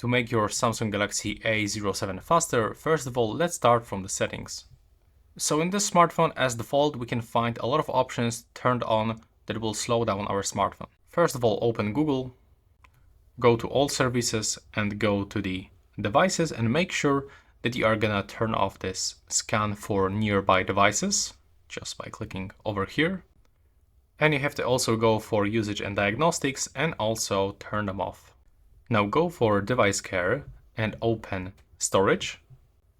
To make your Samsung Galaxy A07 faster, first of all, let's start from the settings. So in this smartphone, as default, we can find a lot of options turned on that will slow down our smartphone. First of all, open Google, go to all services and go to the devices and make sure that you are gonna turn off this scan for nearby devices just by clicking over here. And you have to also go for usage and diagnostics and also turn them off. Now go for device care and open storage.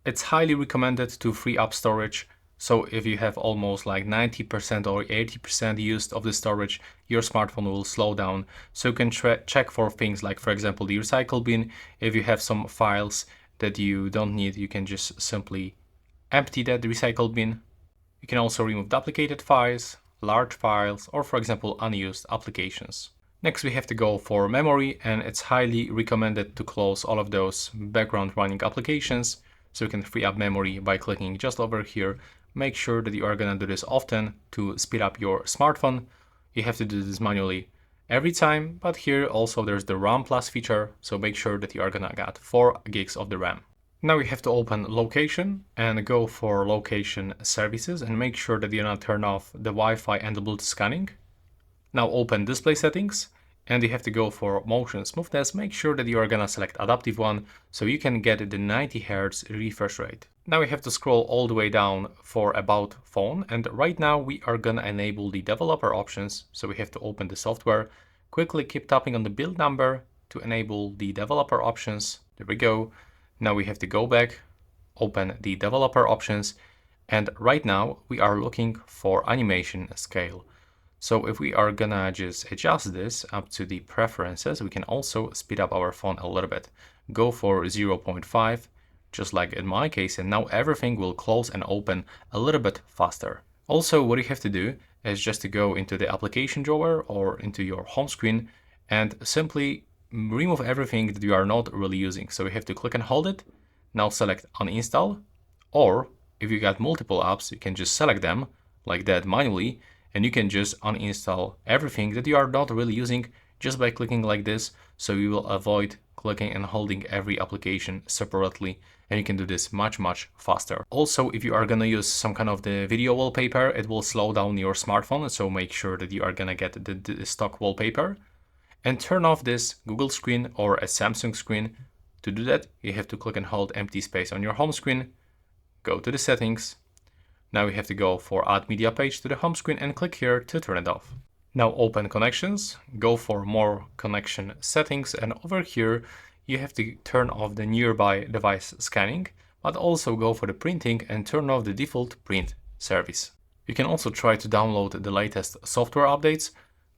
It's highly recommended to free up storage. So if you have almost like 90% or 80% used of the storage, your smartphone will slow down. So you can check for things like, for example, the recycle bin. If you have some files that you don't need, you can just simply empty that recycle bin. You can also remove duplicated files, large files, or for example, unused applications. Next, we have to go for memory, and it's highly recommended to close all of those background running applications. So you can free up memory by clicking just over here. Make sure that you are gonna do this often to speed up your smartphone. You have to do this manually every time, but here also there's the RAM Plus feature. So make sure that you are gonna get 4 gigs of the RAM. Now we have to open location and go for location services and make sure that you're gonna turn off the Wi-Fi and the Bluetooth scanning. Now open display settings and you have to go for motion smoothness. Make sure that you are gonna select adaptive one so you can get the 90 Hz refresh rate. Now we have to scroll all the way down for about phone, and right now we are gonna enable the developer options. So we have to open the software, quickly keep tapping on the build number to enable the developer options. There we go. Now we have to go back, open the developer options, and right now we are looking for animation scale. So if we are gonna just adjust this up to the preferences, we can also speed up our phone a little bit. Go for 0.5, just like in my case, and now everything will close and open a little bit faster. Also, what you have to do is just to go into the application drawer or into your home screen and simply remove everything that you are not really using. So we have to click and hold it. Now select uninstall, or if you got multiple apps, you can just select them like that manually, and you can just uninstall everything that you are not really using just by clicking like this. So you will avoid clicking and holding every application separately, and you can do this much faster. Also, if you are gonna use some kind of the video wallpaper, it will slow down your smartphone. So make sure that you are gonna get the stock wallpaper and turn off this Google screen or a Samsung screen. To do that, you have to click and hold empty space on your home screen, go to the settings. Now we have to go for add media page to the home screen and click here to turn it off. Now open connections, go for more connection settings, and over here you have to turn off the nearby device scanning, but also go for the printing and turn off the default print service. You can also try to download the latest software updates.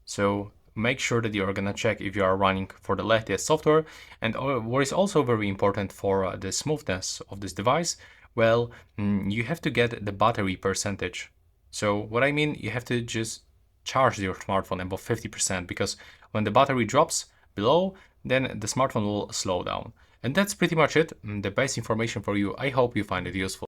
So make sure that you are gonna check if you are running for the latest software. And what is also very important for the smoothness of this device, well, you have to get the battery percentage. So what I mean, you have to just charge your smartphone above 50%, because when the battery drops below, then the smartphone will slow down. And that's pretty much it, the base information for you. I hope you find it useful.